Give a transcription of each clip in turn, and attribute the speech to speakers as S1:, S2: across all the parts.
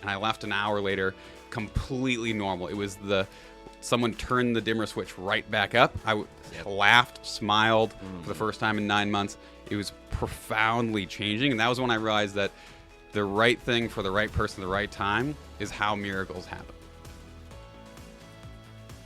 S1: And I left an hour later completely normal. It was someone turned the dimmer switch right back up. I laughed, smiled for the first time in 9 months. It was profoundly changing. And that was when I realized that the right thing for the right person at the right time is how miracles happen.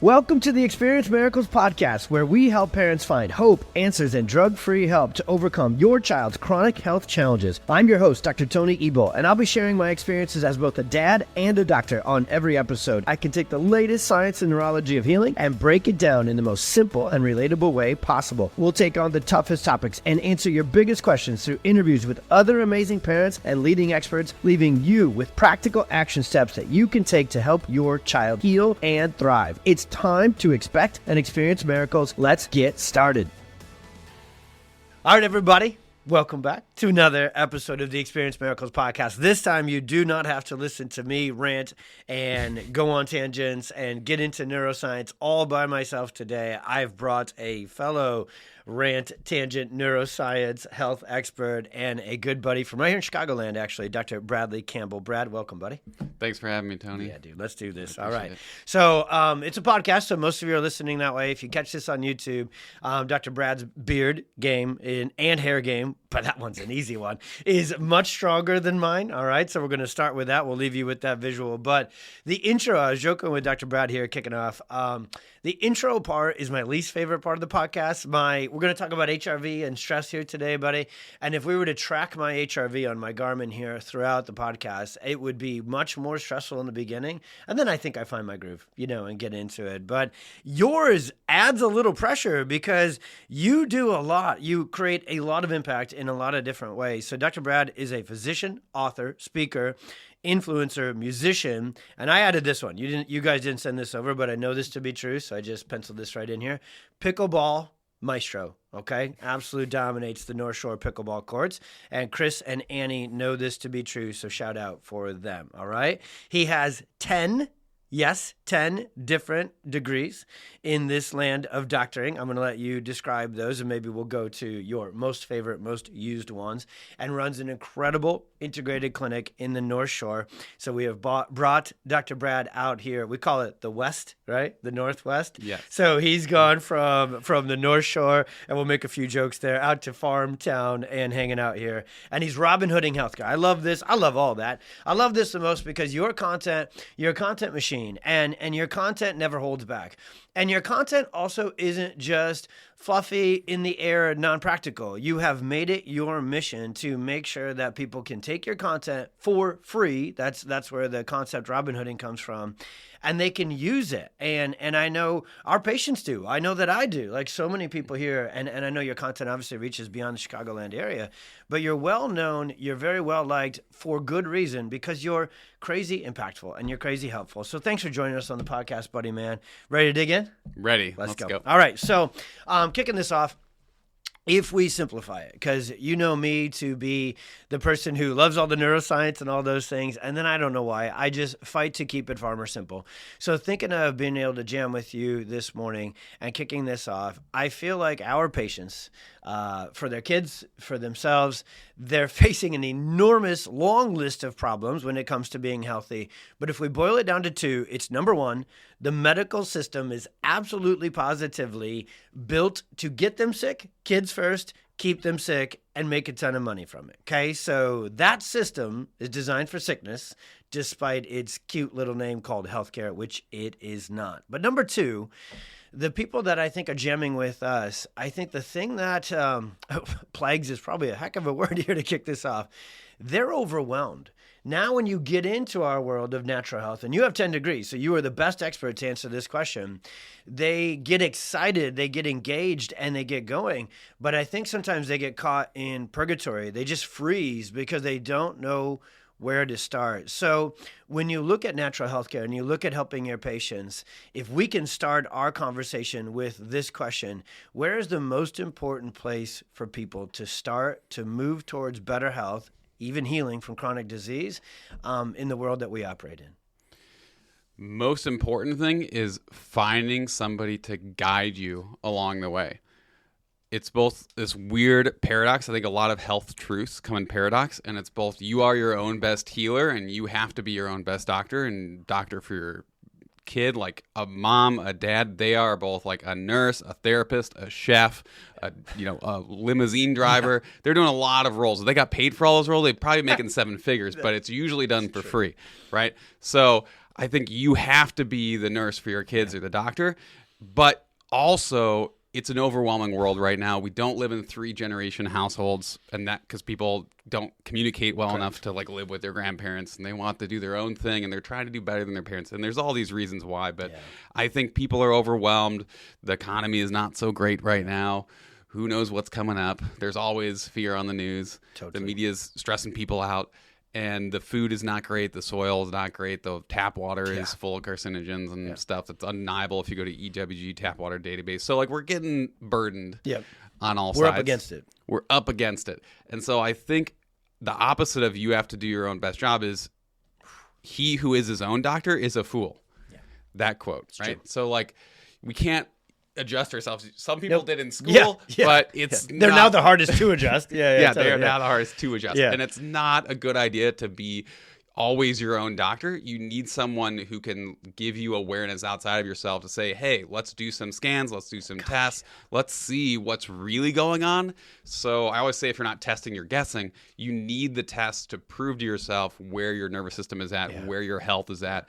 S2: Welcome to the Experience Miracles podcast, where we help parents find hope, answers, and drug-free help to overcome your child's chronic health challenges. I'm your host, Dr. Tony Ebel, and I'll be sharing my experiences as both a dad and a doctor on every episode. I can take the latest science and neurology of healing and break it down in the most simple and relatable way possible. We'll take on the toughest topics and answer your biggest questions through interviews with other amazing parents and leading experts, leaving you with practical action steps that you can take to help your child heal and thrive. It's time to expect and experience miracles. Let's get started. All right, everybody. Welcome back to another episode of the Experience Miracles podcast. This time you do not have to listen to me rant and go on tangents and get into neuroscience all by myself today. I've brought a fellow rant, tangent, neuroscience, health expert, and a good buddy from right here in Chicagoland, actually, Dr. Bradley Campbell. Brad, welcome, buddy.
S1: Thanks for having me, Tony.
S2: Yeah, dude, let's do this. All right. So it's a podcast, so most of you are listening that way. If you catch this on YouTube, Dr. Brad's beard game and hair game, but that one's an easy one, is much stronger than mine. All right, so we're going to start with that. We'll leave you with that visual. But the intro, I was joking with Dr. Brad here, kicking off. The intro part is my least favorite part of the podcast. We're going to talk about HRV and stress here today, buddy. And if we were to track my HRV on my Garmin here throughout the podcast, it would be much more stressful in the beginning. And then I think I find my groove, and get into it. But yours adds a little pressure because you do a lot. You create a lot of impact in a lot of different ways. So Dr. Brad is a physician, author, speaker, influencer, musician, and I added this one. You guys didn't send this over, but I know this to be true, so I just penciled this right in here. Pickleball maestro, okay? Absolute dominates the North Shore pickleball courts, and Chris and Annie know this to be true, so shout out for them, all right? He has 10 different degrees in this land of doctoring. I'm going to let you describe those, and maybe we'll go to your most favorite, most used ones, and runs an incredible integrated clinic in the North Shore. So we have brought Dr. Brad out here. We call it the West, right? The Northwest.
S1: Yes.
S2: So he's gone from the North Shore, and we'll make a few jokes there, out to Farm Town and hanging out here. And he's Robin Hooding healthcare. I love this. I love all that. I love this the most because you're a content machine. And your content never holds back. And your content also isn't just fluffy, in the air, non-practical. You have made it your mission to make sure that people can take your content for free. That's where the concept Robin Hooding comes from. And they can use it. And I know our patients do. I know that I do, like so many people here. And I know your content obviously reaches beyond the Chicagoland area. But you're well known, you're very well liked for good reason, because you're crazy impactful and you're crazy helpful. So thanks for joining us on the podcast, buddy, man. Ready to dig in?
S1: Ready.
S2: Let's go. All right. So kicking this off, if we simplify it, because you know me to be the person who loves all the neuroscience and all those things, and then I don't know why, I just fight to keep it farmer simple. So thinking of being able to jam with you this morning and kicking this off, I feel like our patients, for their kids, for themselves, they're facing an enormous long list of problems when it comes to being healthy. But if we boil it down to two, it's number one, the medical system is absolutely positively built to get them sick, kids first, keep them sick, and make a ton of money from it. Okay, so that system is designed for sickness, despite its cute little name called healthcare, which it is not. But number two, the people that I think are jamming with us, I think the thing that plagues is probably a heck of a word here to kick this off. They're overwhelmed. Now, when you get into our world of natural health, and you have 10 degrees, so you are the best expert to answer this question, they get excited, they get engaged, and they get going. But I think sometimes they get caught in purgatory. They just freeze because they don't know where to start. So when you look at natural healthcare and you look at helping your patients, if we can start our conversation with this question, where is the most important place for people to start to move towards better health, even healing from chronic disease, in the world that we operate in?
S1: Most important thing is finding somebody to guide you along the way. it's both this weird paradox. I think a lot of health truths come in paradox, and it's both you are your own best healer and you have to be your own best doctor and doctor for your kid. Like a mom, a dad, they are both like a nurse, a therapist, a chef, a limousine driver. They're doing a lot of roles. If they got paid for all those roles, they'd probably be making seven figures, but it's usually done for free, right? So I think you have to be the nurse for your kids or the doctor, but also it's an overwhelming world right now. We don't live in 3-generation households, and that because people don't communicate well enough to like live with their grandparents, and they want to do their own thing, and they're trying to do better than their parents. And there's all these reasons why, but I think people are overwhelmed. The economy is not so great right now. Who knows what's coming up? There's always fear on the news. Totally. The media's stressing people out. And the food is not great. The soil is not great. The tap water is full of carcinogens and stuff that's undeniable if you go to EWG tap water database. So, like, we're getting burdened on all sides.
S2: We're up against it.
S1: We're up against it. And so I think the opposite of you have to do your own best job is he who is his own doctor is a fool. Yeah. That quote, it's right? True. So, like, we can't adjust ourselves. Some people did in school, but it's
S2: they're now the hardest to adjust.
S1: They're now the hardest to adjust. And it's not a good idea to be always your own doctor. You need someone who can give you awareness outside of yourself to say, hey, let's do some scans, let's do some tests, let's see what's really going on. So I always say if you're not testing, you're guessing. You need the test to prove to yourself where your nervous system is at, where your health is at.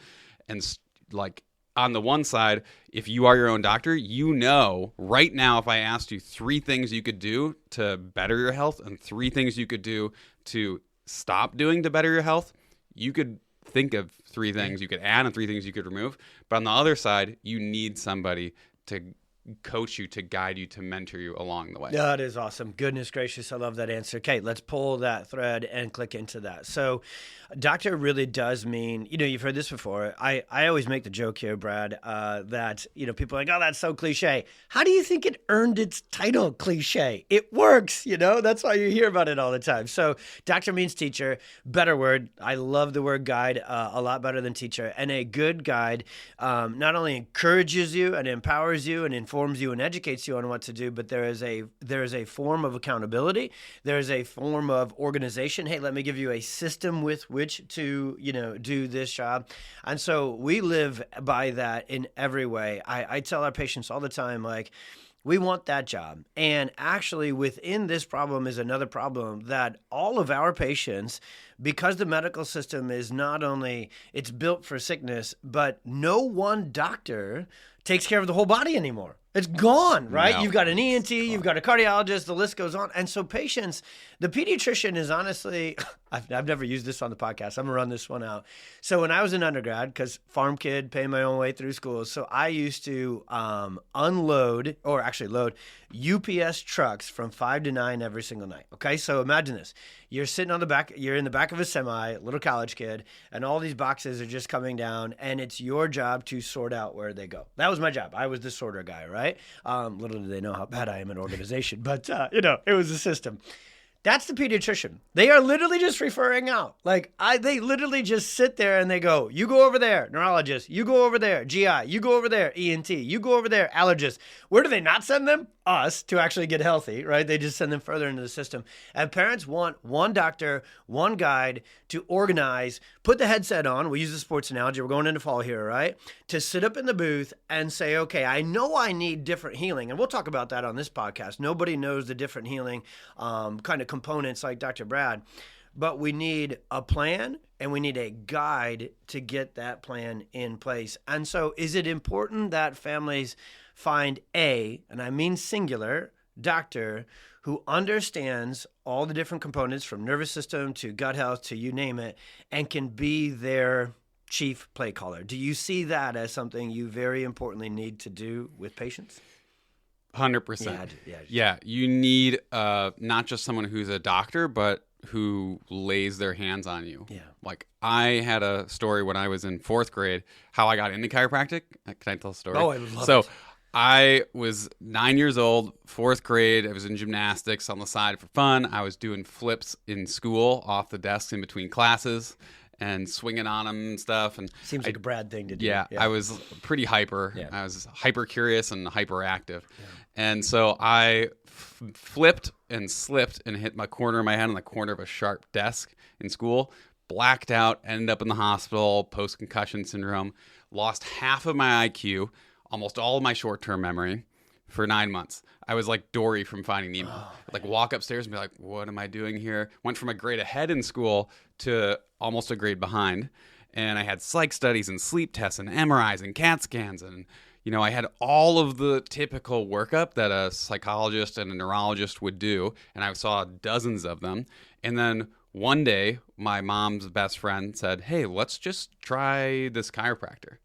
S1: And like, on the one side, if you are your own doctor, you know right now if I asked you 3 things you could do to better your health and 3 things you could do to stop doing to better your health, you could think of 3 things you could add and 3 things you could remove. But on the other side, you need somebody to coach you, to guide you, to mentor you along the way.
S2: That is awesome. Goodness gracious. I love that answer. Okay, let's pull that thread and click into that. So doctor really does mean, you've heard this before. I always make the joke here, Brad, that, people are like, oh, that's so cliche. How do you think it earned its title cliche? It works, that's why you hear about it all the time. So doctor means teacher, better word. I love the word guide a lot better than teacher. And a good guide not only encourages you and empowers you and informs you and educates you on what to do, but there is a form of accountability. There is a form of organization. Hey, let me give you a system with which to, do this job. And so we live by that in every way. I tell our patients all the time, like, we want that job. And actually within this problem is another problem that all of our patients, because the medical system is not only, it's built for sickness, but no one doctor takes care of the whole body anymore. It's gone, right?
S1: No,
S2: you've got an ENT, you've got a cardiologist, the list goes on. And so patients, the pediatrician is honestly, I've never used this on the podcast. I'm going to run this one out. So when I was an undergrad, because farm kid, paying my own way through school, so I used to load UPS trucks from 5 to 9 every single night. Okay, so imagine this. You're sitting on the back, you're in the back of a semi, little college kid, and all these boxes are just coming down, and it's your job to sort out where they go. That was my job. I was the sorter guy, right? Little do they know how bad I am at organization, but it was a system. That's the pediatrician. They are literally just referring out. They literally just sit there and they go, you go over there, neurologist, you go over there, GI, you go over there, ENT, you go over there, allergist. Where do they not send them? Us, to actually get healthy, right? They just send them further into the system. And parents want one doctor, one guide to organize, put the headset on. We use the sports analogy. We're going into fall here, right? To sit up in the booth and say, okay, I know I need different healing. And we'll talk about that on this podcast. Nobody knows the different healing kind of components like Dr. Brad. But we need a plan and we need a guide to get that plan in place. And so is it important that families find and I mean singular, doctor who understands all the different components from nervous system to gut health to you name it, and can be their chief play caller? Do you see that as something you very importantly need to do with patients?
S1: 100%. Yeah, you need not just someone who's a doctor, but who lays their hands on you. Yeah. Like, I had a story when I was in 4th grade, how I got into chiropractic. Can I tell a story?
S2: Oh, I love it.
S1: I was 9 years old, 4th grade. I was in gymnastics on the side for fun. I was doing flips in school off the desks in between classes. and swinging on them and stuff. And
S2: Seems like a Brad thing to do.
S1: yeah, I was pretty hyper.
S2: Yeah.
S1: I was hyper curious and hyperactive. Yeah. And so I flipped and slipped and hit my corner of my head on the corner of a sharp desk in school, blacked out, ended up in the hospital, post-concussion syndrome, lost half of my IQ, almost all of my short-term memory for 9 months. I was like Dory from Finding Nemo. Like walk upstairs and be like, what am I doing here? Went from a grade ahead in school to almost a grade behind. And I had psych studies and sleep tests and MRIs and CAT scans. And, you know, I had all of the typical workup that a psychologist and a neurologist would do. And I saw dozens of them. And then one day, my mom's best friend said, hey, let's just try this chiropractor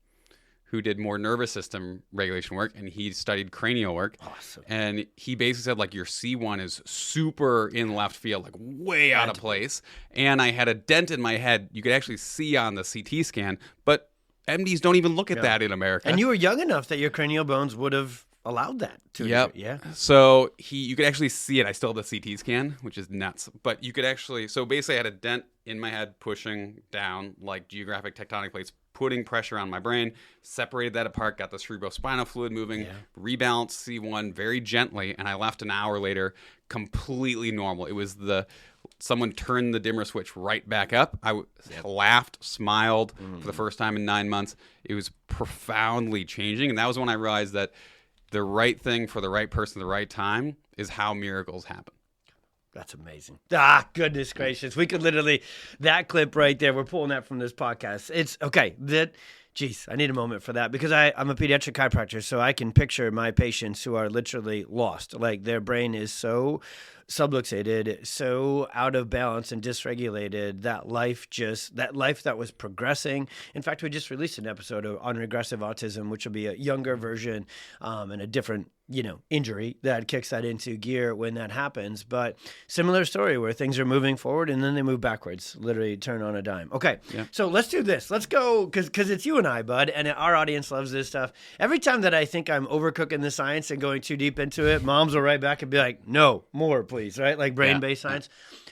S1: who did more nervous system regulation work, and he studied cranial work.
S2: Awesome.
S1: And he basically said, like, your C1 is super in left field, like way out of place. And I had a dent in my head you could actually see on the CT scan, but MDs don't even look at that in America.
S2: And you were young enough that your cranial bones would have allowed that to
S1: Yeah. So you could actually see it. I still have the CT scan, which is nuts. But you could actually, so basically I had a dent in my head pushing down like geographic tectonic plates, putting pressure on my brain, separated that apart, got the cerebrospinal fluid moving, rebalanced C1 very gently, and I left an hour later completely normal. It was someone turned the dimmer switch right back up. I laughed, smiled for the first time in 9 months. It was profoundly changing, and that was when I realized that the right thing for the right person at the right time is how miracles happen.
S2: That's amazing. Goodness gracious. We could literally, that clip right there, we're pulling that from this podcast. It's okay. Geez, I need a moment for that because I'm a pediatric chiropractor, so I can picture my patients who are literally lost. Like their brain is so subluxated, so out of balance and dysregulated that life that was progressing. In fact, we just released an episode on regressive autism, which will be a younger version and a different injury that kicks that into gear when that happens. But similar story where things are moving forward and then they move backwards, literally turn on a dime. Okay, So let's do this. Let's go, because it's you and I, bud, and our audience loves this stuff. Every time that I think I'm overcooking the science and going too deep into it, moms will write back and be like, no, more, please, right? Like brain-based science.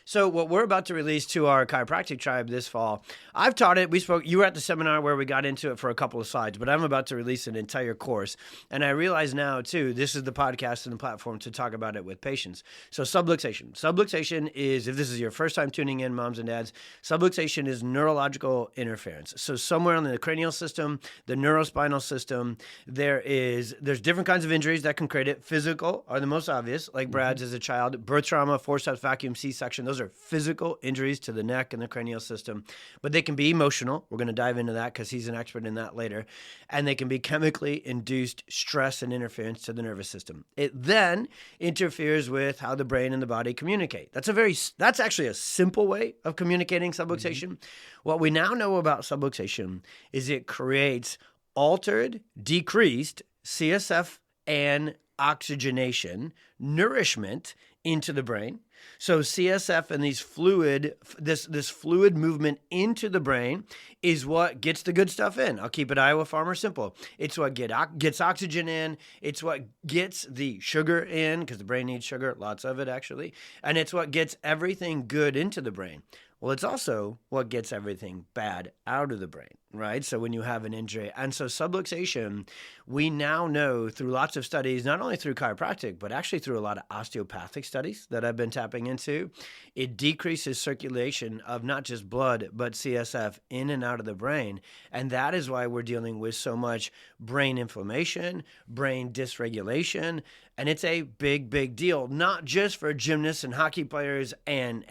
S2: So what we're about to release to our chiropractic tribe this fall, I've taught it. You were at the seminar where we got into it for a couple of slides, but I'm about to release an entire course. And I realize now, too, this is the podcast and the platform to talk about it with patients. So subluxation. Subluxation is, if this is your first time tuning in, moms and dads, subluxation is neurological interference. So somewhere in the cranial system, the neurospinal system, there's different kinds of injuries that can create it. Physical are the most obvious, like Brad's as a child. Birth trauma, forceps, vacuum, C-section, those are physical injuries to the neck and the cranial system, but they can be emotional. We're going to dive into that because he's an expert in that later. And they can be chemically induced stress and interference to the nervous system. It then interferes with how the brain and the body communicate. That's actually a simple way of communicating subluxation. What we now know about subluxation is it creates altered, decreased CSF and oxygenation, nourishment into the brain. So CSF and this fluid movement into the brain is what gets the good stuff in. I'll keep it Iowa Farmer simple. It's what gets oxygen in. It's what gets the sugar in, because the brain needs sugar, lots of it actually. And it's what gets everything good into the brain. Well, it's also what gets everything bad out of the brain, right? So when you have an injury. And so subluxation, we now know through lots of studies, not only through chiropractic, but actually through a lot of osteopathic studies that I've been tapping into, it decreases circulation of not just blood, but CSF in and out of the brain. And that is why we're dealing with so much brain inflammation, brain dysregulation. And it's a big, big deal, not just for gymnasts and hockey players and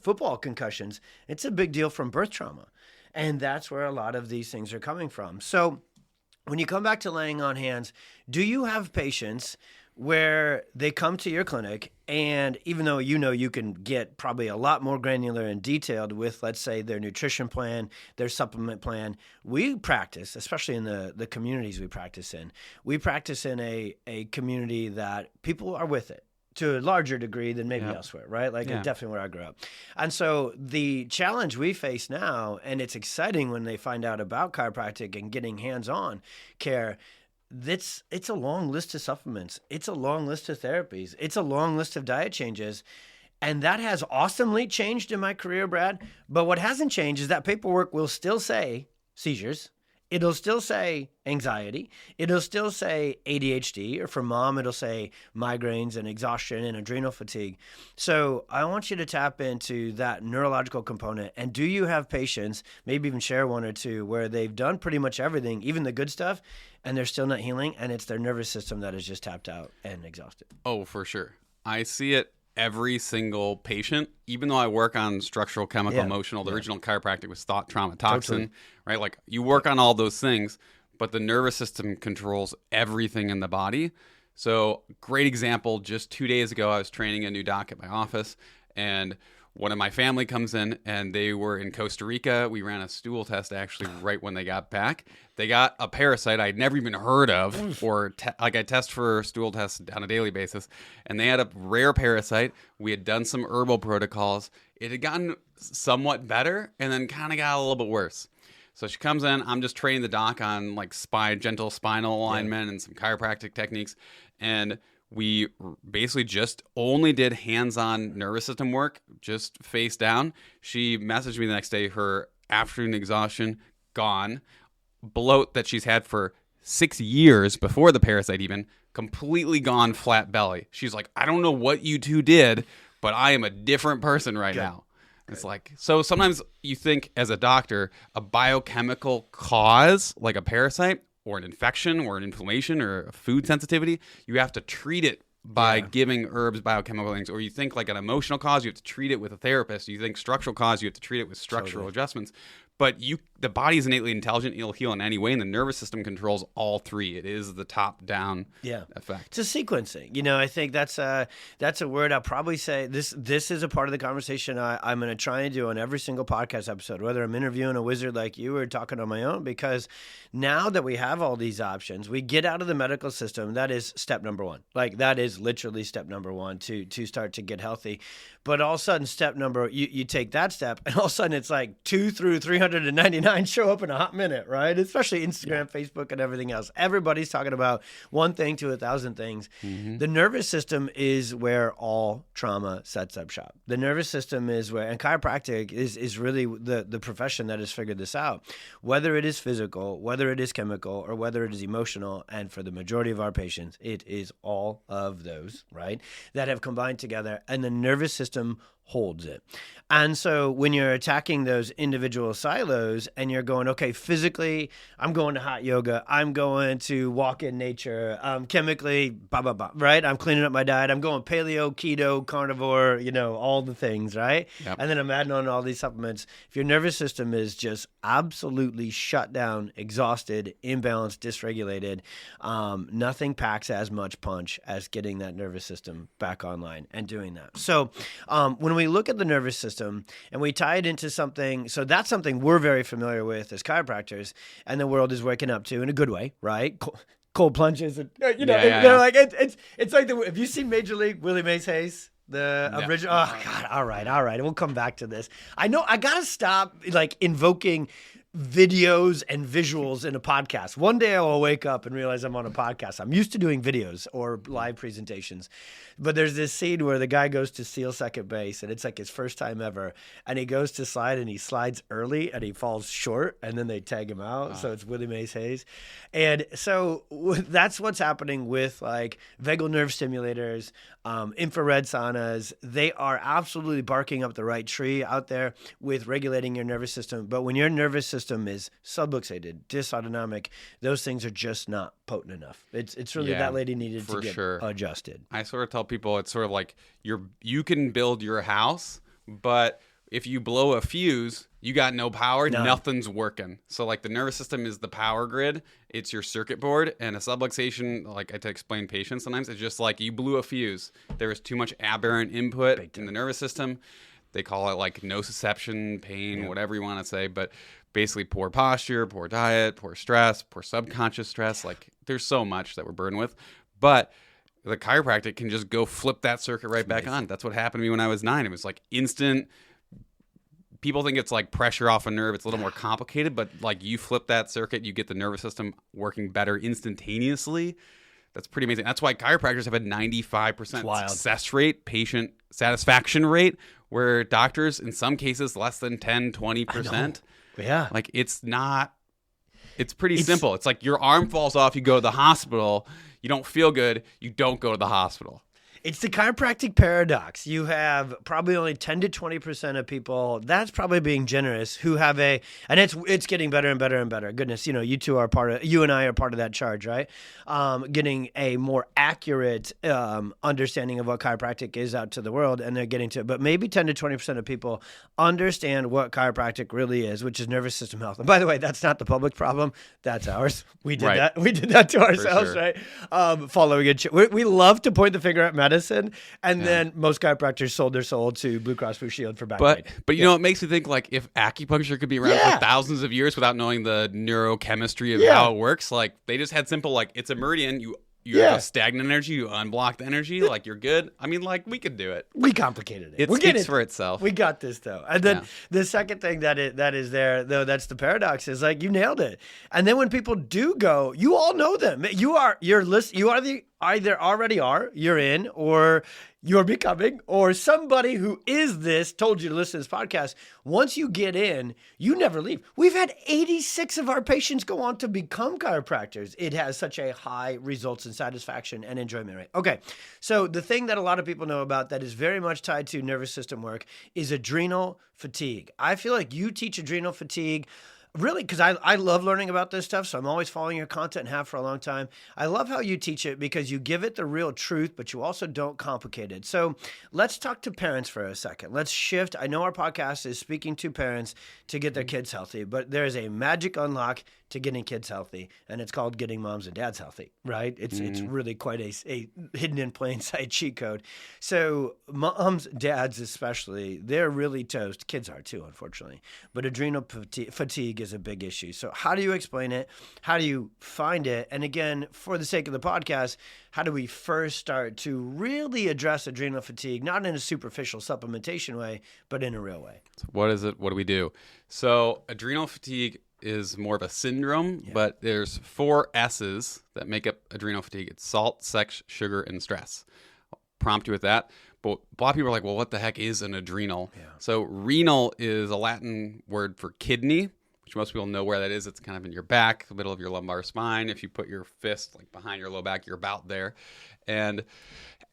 S2: football concussions. It's a big deal from birth trauma. And that's where a lot of these things are coming from. So when you come back to laying on hands, do you have patients where they come to your clinic and even though you can get probably a lot more granular and detailed with, let's say, their nutrition plan, their supplement plan, we practice, especially in the communities we practice in a community that people are with it to a larger degree than maybe elsewhere, right? Like definitely where I grew up. And so the challenge we face now, and it's exciting when they find out about chiropractic and getting hands-on care, it's a long list of supplements. It's a long list of therapies. It's a long list of diet changes. And that has awesomely changed in my career, Brad. But what hasn't changed is that paperwork will still say seizures. It'll still say anxiety. It'll still say ADHD, or for mom, it'll say migraines and exhaustion and adrenal fatigue. So I want you to tap into that neurological component. And do you have patients, maybe even share one or two, where they've done pretty much everything, even the good stuff, and they're still not healing, and it's their nervous system that is just tapped out and exhausted?
S1: Oh, for sure. I see it every single patient, even though I work on structural, chemical, emotional. The original chiropractic was thought, trauma, toxin, right? Like you work on all those things, but the nervous system controls everything in the body. So great example, just 2 days ago, I was training a new doc at my office, and one of my family comes in, and they were in Costa Rica. We ran a stool test actually right when they got back. They got a parasite I'd never even heard of, or I test for stool tests on a daily basis, and they had a rare parasite. We had done some herbal protocols. It had gotten somewhat better, and then kind of got a little bit worse. So she comes in. I'm just training the doc on like gentle spinal alignment and some chiropractic techniques, and we basically just only did hands-on nervous system work, just face down. She messaged me the next day, her afternoon exhaustion gone, bloat that she's had for 6 years before the parasite even, completely gone, flat belly. She's like, I don't know what you two did, but I am a different person right now. It's like, so sometimes you think as a doctor, a biochemical cause like a parasite or an infection or an inflammation or a food sensitivity, you have to treat it by giving herbs, biochemical things. Or you think like an emotional cause, you have to treat it with a therapist. You think structural cause, you have to treat it with structural adjustments. But the body is innately intelligent. It'll heal in any way, and the nervous system controls all three. It is the top-down effect.
S2: It's a sequencing. You know, I think that's a word I'll probably say. This is a part of the conversation I'm going to try and do on every single podcast episode, whether I'm interviewing a wizard like you or talking on my own, because now that we have all these options, we get out of the medical system. That is step number one. Like, that is literally step number one to start to get healthy. But all of a sudden, you take that step, and all of a sudden it's like 2 through 399 show up in a hot minute, right? Especially Instagram, Facebook, and everything else. Everybody's talking about one thing to 1,000 things. Mm-hmm. The nervous system is where all trauma sets up shop. The nervous system is where, and chiropractic is really the profession that has figured this out. Whether it is physical, whether it is chemical, or whether it is emotional, and for the majority of our patients, it is all of those, right, that have combined together, and the nervous system holds it. And so when you're attacking those individual silos and you're going, okay, physically, I'm going to hot yoga, I'm going to walk in nature, chemically, blah, blah, blah, right? I'm cleaning up my diet, I'm going paleo, keto, carnivore, all the things, right? Yep. And then I'm adding on all these supplements. If your nervous system is just absolutely shut down, exhausted, imbalanced, dysregulated, nothing packs as much punch as getting that nervous system back online and doing that. So when we look at the nervous system and we tie it into something, so that's something we're very familiar with as chiropractors, and the world is waking up to in a good way, right? Cold plunges, and, like it's like have you seen Major League Willie Mays Hayes? The original. Oh God! All right. We'll come back to this. I know I gotta stop like invoking videos and visuals in a podcast. One day I will wake up and realize I'm on a podcast. I'm used to doing videos or live presentations, but there's this scene where the guy goes to steal second base, and it's like his first time ever, and he goes to slide, and he slides early, and he falls short, and then they tag him out. So it's Willie Mays Hayes. And so that's what's happening with like vagal nerve stimulators, infrared saunas. They are absolutely barking up the right tree out there with regulating your nervous system. But when your nervous system is subluxated, dysautonomic, those things are just not potent enough. It's really that lady needed to get adjusted.
S1: I sort of tell people it's sort of like you can build your house, but if you blow a fuse, you got no power, nothing's working. So like the nervous system is the power grid, it's your circuit board, and a subluxation, like I to explain patients sometimes, it's just like you blew a fuse. There is too much aberrant input in the nervous system. They call it like nociception, pain, whatever you want to say, but basically poor posture, poor diet, poor stress, poor subconscious stress. Like there's so much that we're burdened with. But the chiropractic can just go flip that circuit right back on. That's what happened to me when I was 9. It was like instant. People think it's like pressure off a nerve. It's a little more complicated, but like you flip that circuit, you get the nervous system working better instantaneously. That's pretty amazing. That's why chiropractors have a 95%
S2: wild.
S1: success rate, patient satisfaction rate, where doctors, in some cases, less than 10, 20%.
S2: Yeah.
S1: Like, it's pretty simple. It's like your arm falls off, you go to the hospital, you don't feel good, you don't go to the hospital.
S2: It's the chiropractic paradox. You have probably only 10 to 20% of people, that's probably being generous, who have and it's getting better and better and better. Goodness, you and I are part of that charge, right? Getting a more accurate understanding of what chiropractic is out to the world, and they're getting to it. But maybe 10 to 20% of people understand what chiropractic really is, which is nervous system health. And by the way, that's not the public problem. That's ours. We did that. We did that to ourselves,
S1: sure.
S2: right? Following it. We love to point the finger at medicine, and then most chiropractors sold their soul to Blue Cross Blue Shield for back pain.
S1: But you know, it makes me think, like, if acupuncture could be around for thousands of years without knowing the neurochemistry of how it works, like, they just had simple, like, it's a meridian, you have a stagnant energy, you unblock the energy, like, you're good. I mean, like, we could do it.
S2: We complicated it.
S1: It speaks for itself.
S2: We got this, though. And then the second thing that is there, though, that's the paradox, is, like, you nailed it. And then when people do go, you all know them. Either already are, you're in, or you're becoming, or somebody who is this told you to listen to this podcast. Once you get in, you never leave. We've had 86 of our patients go on to become chiropractors. It has such a high results and satisfaction and enjoyment rate. Okay, so the thing that a lot of people know about that is very much tied to nervous system work is adrenal fatigue. I feel like you teach adrenal fatigue. Really, because I love learning about this stuff, so I'm always following your content and have for a long time. I love how you teach it because you give it the real truth, but you also don't complicate it. So let's talk to parents for a second. Let's shift. I know our podcast is speaking to parents to get their kids healthy, but there is a magic unlock to getting kids healthy, and it's called getting moms and dads healthy, right? It's really quite a hidden in plain sight cheat code. So moms, dads especially, they're really toast. Kids are too, unfortunately. But adrenal fatigue is a big issue. So how do you explain it? How do you find it? And again, for the sake of the podcast, how do we first start to really address adrenal fatigue, not in a superficial supplementation way, but in a real way?
S1: So what is it? What do we do? So adrenal fatigue is more of a syndrome, but there's 4 S's that make up adrenal fatigue. It's salt, sex, sugar, and stress. I'll prompt you with that. But a lot of people are like, well, what the heck is an adrenal? Yeah. So renal is a Latin word for kidney, which most people know where that is. It's kind of in your back, the middle of your lumbar spine. If you put your fist like behind your low back, you're about there. And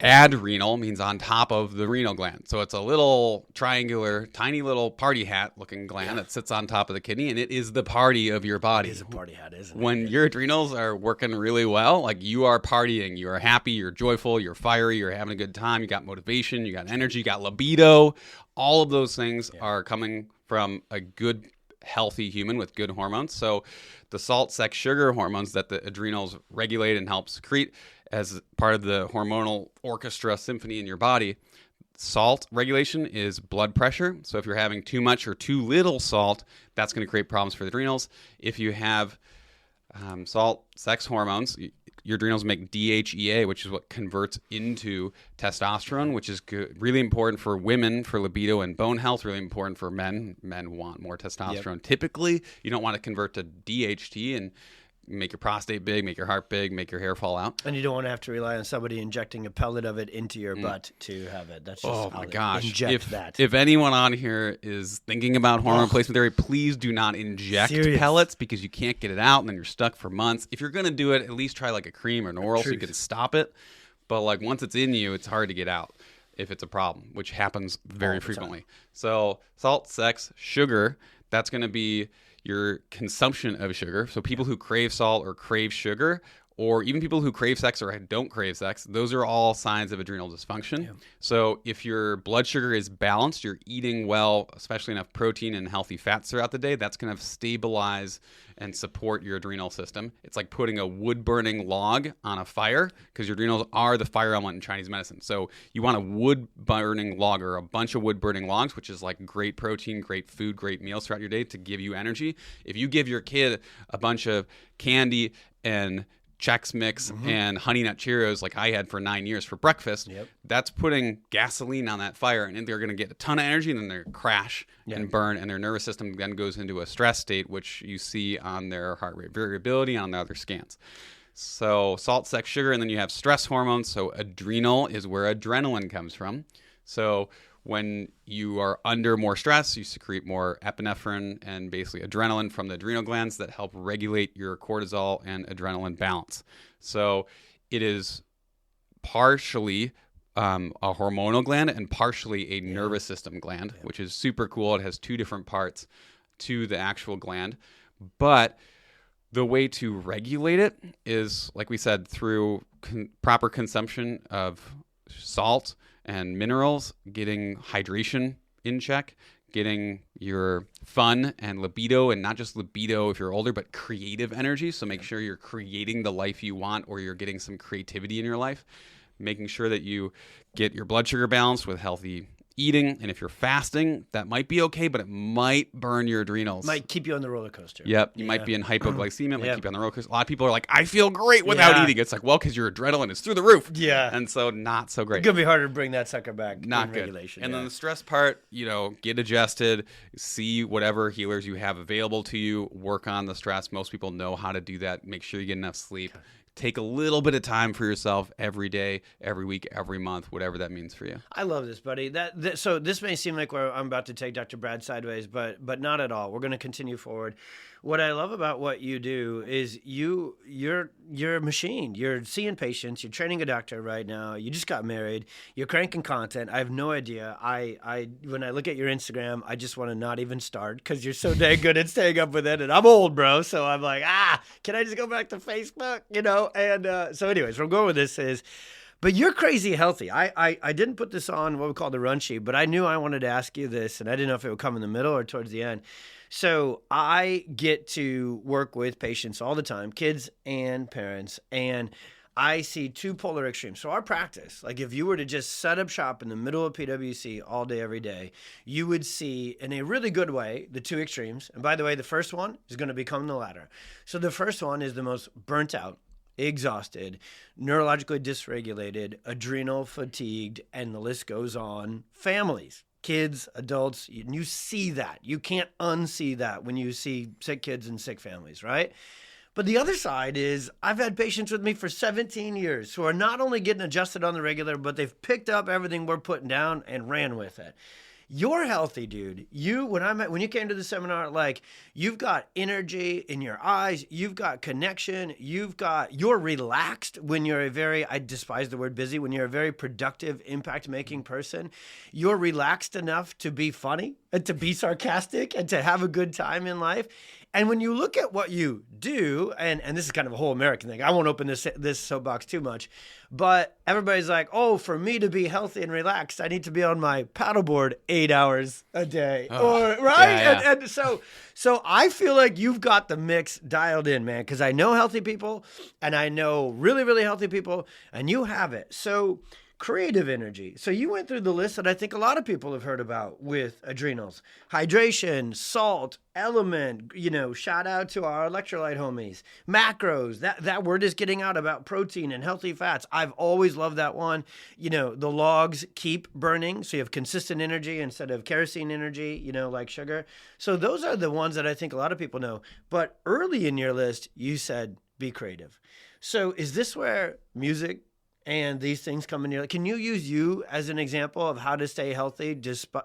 S1: adrenal means on top of the renal gland. So it's a little triangular, tiny little party hat looking gland that sits on top of the kidney, and it is the party of your body.
S2: It is a party hat, isn't it?
S1: When your adrenals are working really well, like, you are partying, you are happy, you're joyful, you're fiery, you're having a good time, you got motivation, you got energy, you got libido. All of those things are coming from a good, healthy human with good hormones. So the salt, sex, sugar hormones that the adrenals regulate and help secrete as part of the hormonal orchestra symphony in your body. Salt regulation is blood pressure. So if you're having too much or too little salt, that's going to create problems for the adrenals. If you have salt, sex hormones, your adrenals make DHEA, which is what converts into testosterone, which is good, really important for women for libido and bone health, really important for men. Men want more testosterone. Typically, you don't want to convert to DHT and make your prostate big, make your heart big, make your hair fall out.
S2: And you don't want to have to rely on somebody injecting a pellet of it into your butt to have it. That's just
S1: oh my gosh.
S2: Inject that.
S1: If anyone on here is thinking about hormone replacement therapy, please do not inject pellets, because you can't get it out and then you're stuck for months. If you're going to do it, at least try like a cream or an oral so you can stop it. But like, once it's in you, it's hard to get out if it's a problem, which happens very frequently. So salt, sex, sugar, that's going to be your consumption of sugar. So people who crave salt or crave sugar, or even people who crave sex or don't crave sex, those are all signs of adrenal dysfunction. Yeah. So if your blood sugar is balanced, you're eating well, especially enough protein and healthy fats throughout the day, that's going to stabilize and support your adrenal system. It's like putting a wood-burning log on a fire, because your adrenals are the fire element in Chinese medicine. So you want a wood-burning log, or a bunch of wood-burning logs, which is like great protein, great food, great meals throughout your day to give you energy. If you give your kid a bunch of candy and Chex Mix and Honey Nut Cheerios like I had for 9 years for breakfast, that's putting gasoline on that fire, and they're going to get a ton of energy, and then they're crash and burn, and their nervous system then goes into a stress state, which you see on their heart rate variability on the other scans. So salt, sex, sugar, and then you have stress hormones. So adrenal is where adrenaline comes from. So when you are under more stress, you secrete more epinephrine and basically adrenaline from the adrenal glands that help regulate your cortisol and adrenaline balance. So it is partially a hormonal gland and partially a nervous system gland, which is super cool. It has two different parts to the actual gland. But the way to regulate it is, like we said, through proper consumption of salt and minerals, getting hydration in check, getting your fun and libido, and not just libido if you're older, but creative energy. So make sure you're creating the life you want, or you're getting some creativity in your life. Making sure that you get your blood sugar balanced with healthy eating. And if you're fasting, that might be okay, but it might burn your adrenals.
S2: Might keep you on the roller coaster.
S1: Yep. You might be in hypoglycemia. It might keep you on the roller coaster. A lot of people are like, I feel great without eating. It's like, well, because your adrenaline is through the roof.
S2: Yeah.
S1: And so not so great.
S2: It's going to be harder to bring that sucker back.
S1: Not good.
S2: Regulation.
S1: And then the stress part, get adjusted, see whatever healers you have available to you, work on the stress. Most people know how to do that. Make sure you get enough sleep. Take a little bit of time for yourself every day, every week, every month, whatever that means for you.
S2: I love this, buddy. So this may seem like where I'm about to take Dr. Brad sideways, but not at all. We're going to continue forward. What I love about what you do is you're a machine. You're seeing patients. You're training a doctor right now. You just got married. You're cranking content. I have no idea. When I look at your Instagram, I just want to not even start because you're so dang good at staying up with it. And I'm old, bro. So I'm like, can I just go back to Facebook? And so anyways, where I'm going with this is, but you're crazy healthy. I didn't put this on what we call the run sheet, but I knew I wanted to ask you this, and I didn't know if it would come in the middle or towards the end. So I get to work with patients all the time, kids and parents, and I see two polar extremes. So our practice, like if you were to just set up shop in the middle of PwC all day, every day, you would see in a really good way the two extremes. And by the way, the first one is going to become the latter. So the first one is the most burnt out, exhausted, neurologically dysregulated, adrenal fatigued, and the list goes on. Families, kids, adults, and you see that. You can't unsee that when you see sick kids and sick families, right? But the other side is I've had patients with me for 17 years who are not only getting adjusted on the regular, but they've picked up everything we're putting down and ran with it. You're healthy, dude. When you came to the seminar, like you've got energy in your eyes, you've got connection, you're relaxed when you're I despise the word busy, when you're a very productive, impact-making person. You're relaxed enough to be funny and to be sarcastic and to have a good time in life. And when you look at what you do, and this is kind of a whole American thing, I won't open this soapbox too much, but everybody's like, oh, for me to be healthy and relaxed, I need to be on my paddleboard 8 hours a day, right? Yeah. And so I feel like you've got the mix dialed in, man, because I know healthy people, and I know really, really healthy people, and you have it. So creative energy. So you went through the list that I think a lot of people have heard about with adrenals. Hydration, salt, element, shout out to our electrolyte homies. Macros, that word is getting out about protein and healthy fats. I've always loved that one. The logs keep burning, so you have consistent energy instead of kerosene energy, like sugar. So those are the ones that I think a lot of people know. But early in your list, you said be creative. So is this where music and these things come in here? Can you use you as an example of how to stay healthy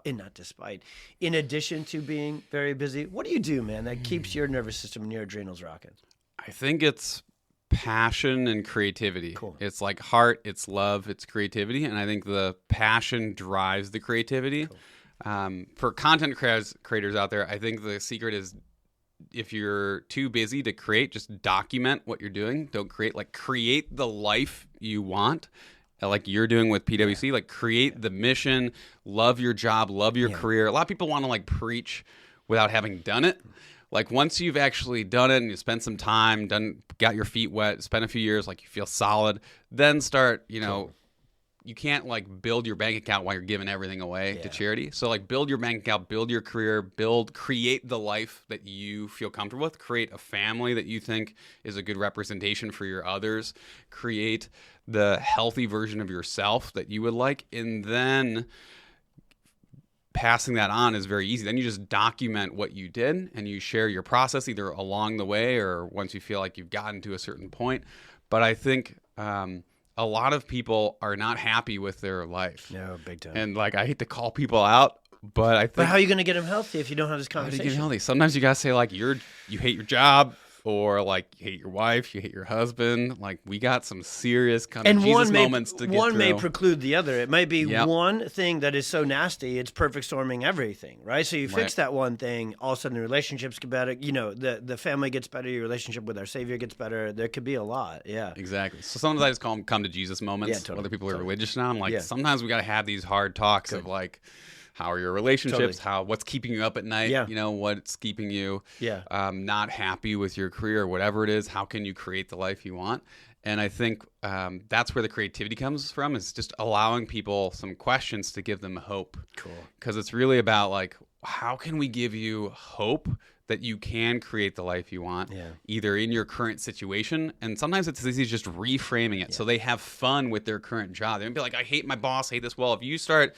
S2: in addition to being very busy? What do you do, man, that keeps your nervous system and your adrenals rocking?
S1: I think it's passion and creativity.
S2: Cool.
S1: It's like heart, it's love, it's creativity. And I think the passion drives the creativity. Cool. For content creators out there, I think the secret is, if you're too busy to create, just document what you're doing. Don't create. Create the life you want, like you're doing with PwC. Like create the mission, love your job, love your career. A lot of people want to preach without having done it. Like once you've actually done it and you spent some time, got your feet wet, spent a few years, you feel solid, then start, you can't build your bank account while you're giving everything away to charity. So build your bank account, build your career, create the life that you feel comfortable with, create a family that you think is a good representation for your others, create the healthy version of yourself that you would like, and then passing that on is very easy. Then you just document what you did and you share your process either along the way or once you feel like you've gotten to a certain point. But I think a lot of people are not happy with their life.
S2: No, big time.
S1: And like, I hate to call people out, but I think.
S2: But how are you going to get them healthy if you don't have this
S1: How do you
S2: conversation?
S1: get healthy? Sometimes you gotta say like you hate your job, or like you hate your wife, you hate your husband. Like, we got some serious kind of Jesus moments to get through.
S2: One may preclude the other. It might be
S1: Yep.
S2: one thing that is so nasty, it's perfect storming everything, right? So you fix that one thing, all of a sudden the relationships get better. You know, the family gets better, your relationship with our Savior gets better. There could be a lot, yeah.
S1: Exactly. So sometimes I just call them come to Jesus moments.
S2: Yeah, totally,
S1: Whether people are religious or not, I'm like,
S2: Yeah.
S1: sometimes we got to have these hard talks of like, how are your relationships? What's keeping you up at night?
S2: Yeah.
S1: You know, what's keeping you
S2: Yeah.
S1: not happy with your career or whatever it is? How can you create the life you want? And I think that's where the creativity comes from, is just allowing people some questions to give them hope.
S2: Cool.
S1: Because it's really about like, how can we give you hope that you can create the life you want, either in your current situation, and sometimes it's easy just reframing it so they have fun with their current job. They might be like, I hate my boss, hate this. Well, if you start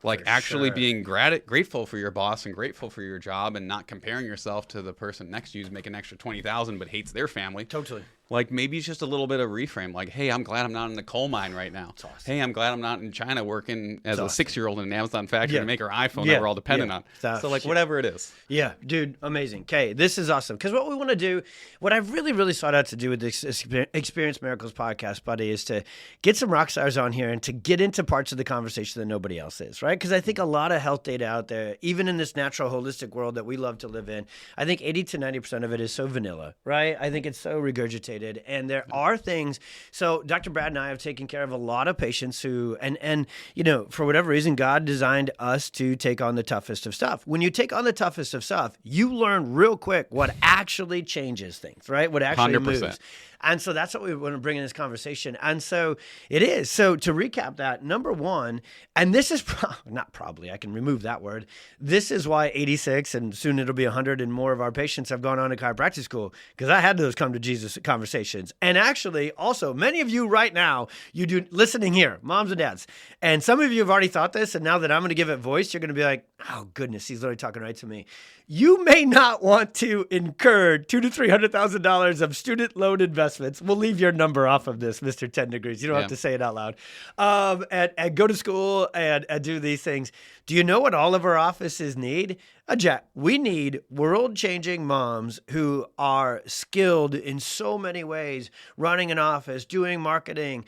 S1: like actually being grateful for your boss and grateful for your job, and not comparing yourself to the person next to you who's making an extra $20,000 but hates their family.
S2: Totally.
S1: Like, maybe it's just a little bit of reframe. Like, hey, I'm glad I'm not in the coal mine right now.
S2: Awesome.
S1: Hey, I'm glad I'm not in China working as a 6-year-old in an Amazon factory to make our iPhone that we're all dependent on. So, like, whatever it is.
S2: Yeah, dude, amazing. Okay, this is awesome. Because what we want to do, what I've really, really sought out to do with this Experience Miracles podcast, buddy, is to get some rock stars on here and to get into parts of the conversation that nobody else is, right? Because I think a lot of health data out there, even in this natural, holistic world that we love to live in, I think 80 to 90% of it is so vanilla, right? I think it's so regurgitated. And there are things. So Dr. Brad and I have taken care of a lot of patients who, and you know, for whatever reason, God designed us to take on the toughest of stuff. When you take on the toughest of stuff, you learn real quick what actually changes things, right? What actually
S1: 100%.
S2: moves. And so that's what we want to bring in this conversation. And so it is. So to recap that, number one, and this is not probably, I can remove that word. This is why 86 and soon it'll be 100 and more of our patients have gone on to chiropractic school, because I had those come to Jesus conversations. And actually, also, many of you right now, you do listening here, moms and dads, and some of you have already thought this. And now that I'm going to give it voice, you're going to be like, oh goodness, he's literally talking right to me. You may not want to incur $200,000 to $300,000 of student loan investments. We'll leave your number off of this, Mr. 10 Degrees. You don't have to say it out loud. And go to school and do these things. Do you know what all of our offices need? A jet. We need world-changing moms who are skilled in so many ways, running an office, doing marketing,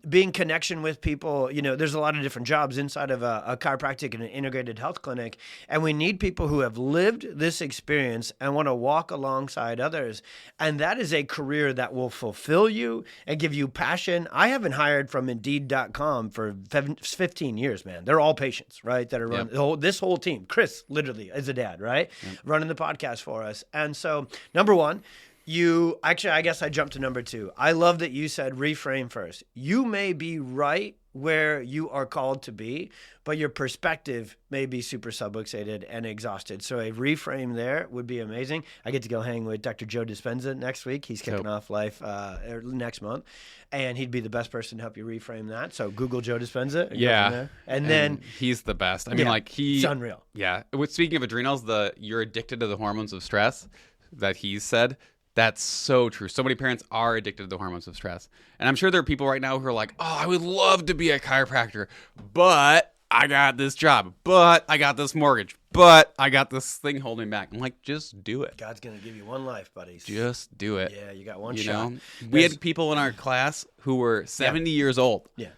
S2: being connection with people. You know, there's a lot of different jobs inside of a chiropractic and an integrated health clinic. And we need people who have lived this experience and want to walk alongside others. And that is a career that will fulfill you and give you passion. I haven't hired from Indeed.com for 15 years, man. They're all patients, right? That are running this whole team. Chris, literally, is a dad, right? Running the podcast for us. And so, number one, I guess I jumped to number two. I love that you said reframe first. You may be right where you are called to be, but your perspective may be super subluxated and exhausted. So a reframe there would be amazing. I get to go hang with Dr. Joe Dispenza next week. He's kicking off life next month, and he'd be the best person to help you reframe that. So Google Joe Dispenza. And then
S1: he's the best. I mean, like
S2: it's unreal.
S1: Yeah. Speaking of adrenals, you're addicted to the hormones of stress that he said. That's so true. So many parents are addicted to the hormones of stress. And I'm sure there are people right now who are like, oh, I would love to be a chiropractor, but I got this job, but I got this mortgage, but I got this thing holding me back. I'm like, just do it.
S2: God's going to give you one life, buddies.
S1: Just do it.
S2: Yeah, you got one shot.
S1: We had people in our class who were 70 years old. Yeah.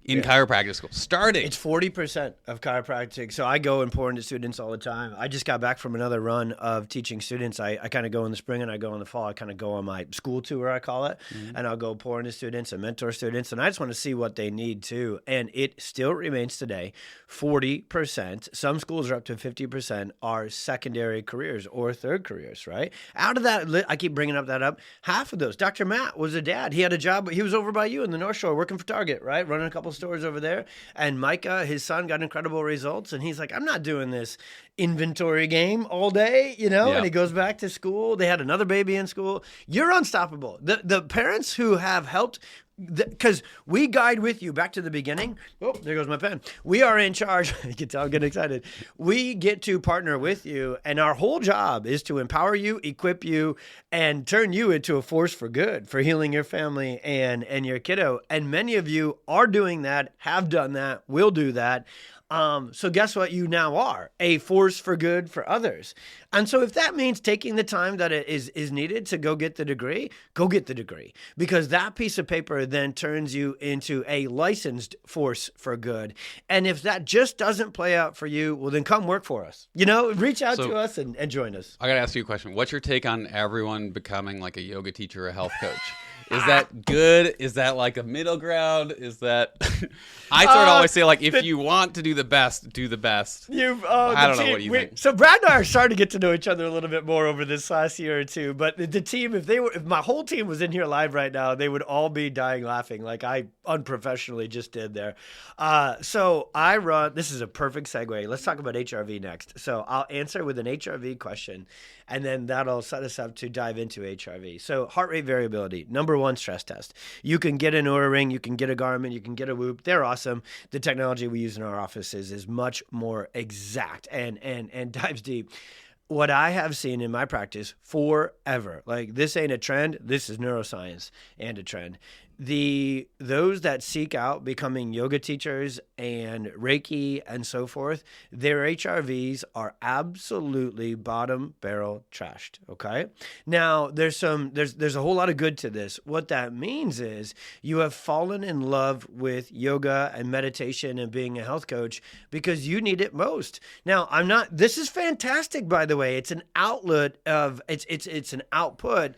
S1: In chiropractic school, starting.
S2: It's 40% of chiropractic. So I go and pour into students all the time. I just got back from another run of teaching students. I kind of go in the spring and I go in the fall. I kind of go on my school tour, I call it, and I'll go pour into students and mentor students. And I just want to see what they need too. And it still remains today, 40%, some schools are up to 50%, are secondary careers or third careers, right? Out of that, I keep bringing that up, half of those. Dr. Matt was a dad. He had a job. He was over by you in the North Shore working for Target, right? Running a couple stores over there. And Micah, his son, got incredible results. And he's like, I'm not doing this inventory game all day, And he goes back to school. They had another baby in school. You're unstoppable. The parents who have helped because we guide with you back to the beginning. Oh, there goes my pen. We are in charge. You can tell I'm getting excited. We get to partner with you, and our whole job is to empower you, equip you, and turn you into a force for good, for healing your family and your kiddo. And many of you are doing that, have done that, will do that. So guess what? You now are a force for good for others. And so if that means taking the time that it is needed to go get the degree, go get the degree, because that piece of paper then turns you into a licensed force for good. And if that just doesn't play out for you, well, then come work for us. Reach out to us and join us.
S1: I got to ask you a question. What's your take on everyone becoming like a yoga teacher or a health coach? Is that good? Is that like a middle ground? Is that I sort of always say, like, if you want to do the best, do the best. I don't know what you think.
S2: So Brad and I are starting to get to know each other a little bit more over this last year or two. But the team, if my whole team was in here live right now, they would all be dying laughing, like I unprofessionally just did there. So I run. This is a perfect segue. Let's talk about HRV next. So I'll answer with an HRV question, and then that'll set us up to dive into HRV. So heart rate variability, number one stress test. You can get an Oura Ring, you can get a Garmin, you can get a Whoop. They're awesome. The technology we use in our offices is much more exact and dives deep. What I have seen in my practice forever, like this ain't a trend, this is neuroscience and a trend. Those that seek out becoming yoga teachers and Reiki and so forth, their HRVs are absolutely bottom barrel trashed. Okay. Now there's a whole lot of good to this. What that means is you have fallen in love with yoga and meditation and being a health coach because you need it most. Now this is fantastic, by the way. It's an outlet of, it's an output